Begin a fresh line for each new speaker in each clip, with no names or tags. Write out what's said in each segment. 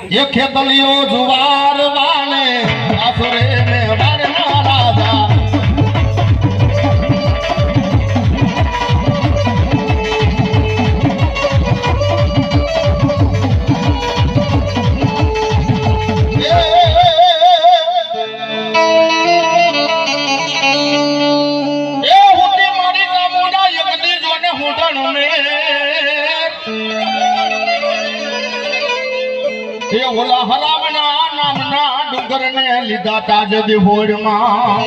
ये खेतलियो जुवार वाले आसुरे में वरना राजा ઓલા હરાવના નામના ડુંગરને લીધા તાજદી હોડમાં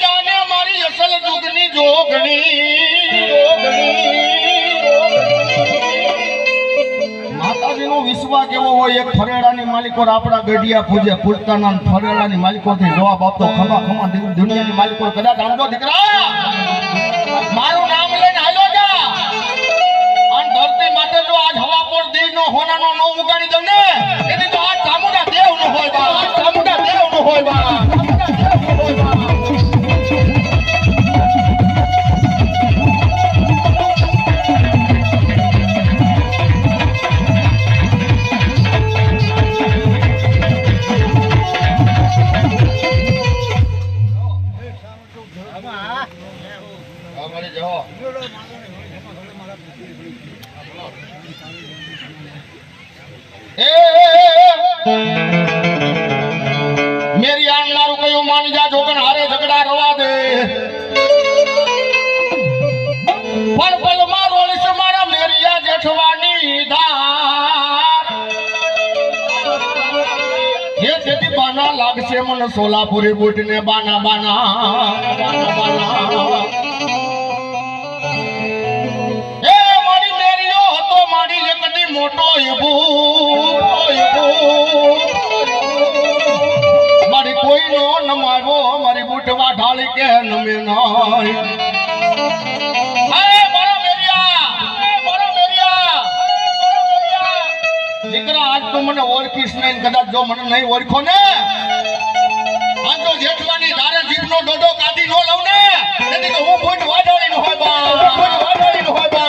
જાને મારી અસલ દુગની જોગણી માતાજીનો વિશ્વાસ કેવો હોય એક ફરેડાની માલિકો આપણા ગઢિયા પૂજે પૂજતાના ફરેડાની માલિકોથી જવાબ આપતો ખમા ખમા દુનિયાની માલિકો કદાચ આમજો દીકરા મારું નામ લઈને હાલો જા ધરતી માટે જો આજ હવા પર દેવ નો હોનાનો નો ઉગાડી દઉં ને એની તો આ ચામુંડા દેવ નો હોય બા ચામુંડા દેવ નો હોય બા मेरी आन मारू कयो मान जा जोगन हारे झगड़ा रवा दे पल पल मारो लिस मारा मेरिया जेठवानी धार ये तेती बाना लाग से मन सोलापुरी बूट ने बाना बाना ए मारी मेरियो तो मारी ये कदी मोटो युबू मारी कोई नो न मारो मारी बूटवा ढाली के नमे नाय ए बड़ा मेरिया દીકરા આજ તો મને ઓળખીશ નહીં કદાચ જો મને નહીં ઓળખો ને આજ તો જેઠવાની ધારે જીભનો ડોડો કાઢી નો લઉં ને તેથી તો હું બૂટ વાડોળી નો હોય બા બૂટ વાડોળી નો હોય બા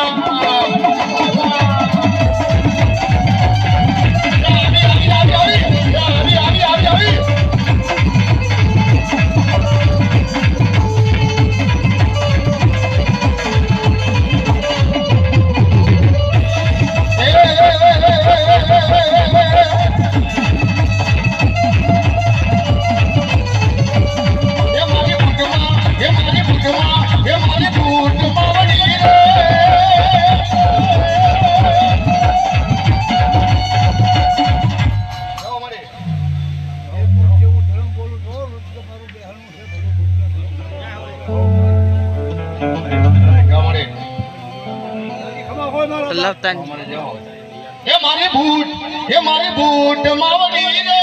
ये मारी बूट मावड़ी रे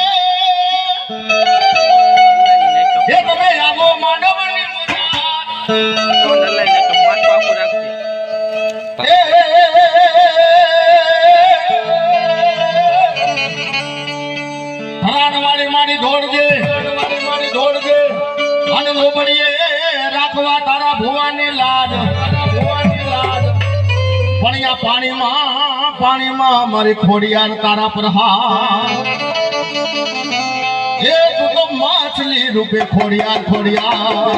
ये તમે આવો માનવની મુરાદ લઈને તો માથું આખું રાખતી હરાણવાળી મારી દોડજે અને લોબડીએ રાખવા તારા ભુવાની લાજ પણિયા પાણીમાં મારી ખોડિયાર તારા પ્રહાર એ તું તો માછલી રૂપે ખોડિયાર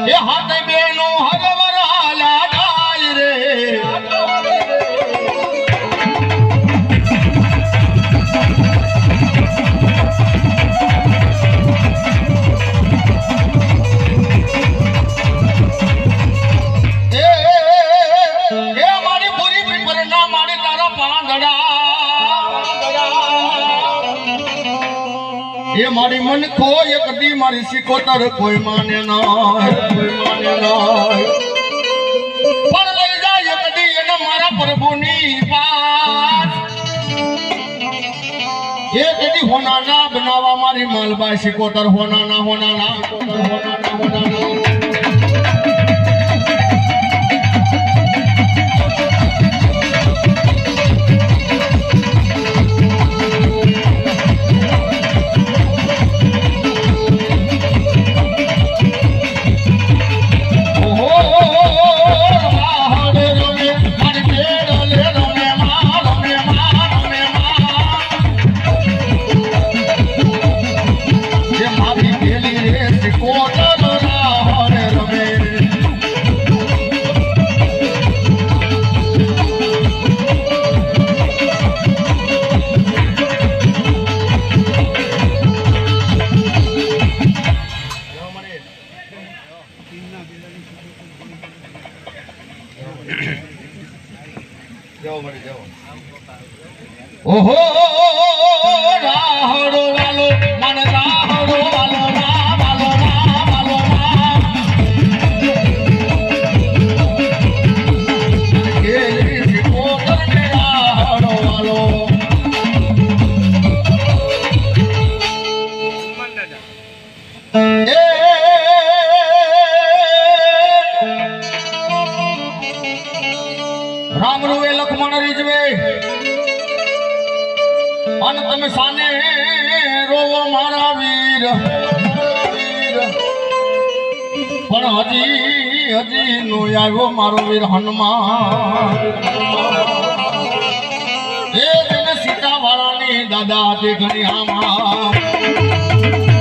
ये हाथ बेनो हरवरा लाय रे ये हमारी पूरी परिपरना मारी तारा पांगड़ा ये मारी मन को ये कदी मारी सिकोतर कोई माने ना पर ले जा પ્રભુની પાસ એ કદી હોનાના બનાવવા મારી માલબાઈ શિકોતર હોનાના ઓહો રાહડો વાલો મન રાહડો વાલો વાલો એ શિકોતર ને રાહડો વાલો રામ રૂવે લખમણ રીજવે અને તમે સાને રોવો મારા વીર પણ હજી નો આવ્યો મારો વીર હનુમાન એ સીતા વાળાની દાદા તે ઘણી આમાં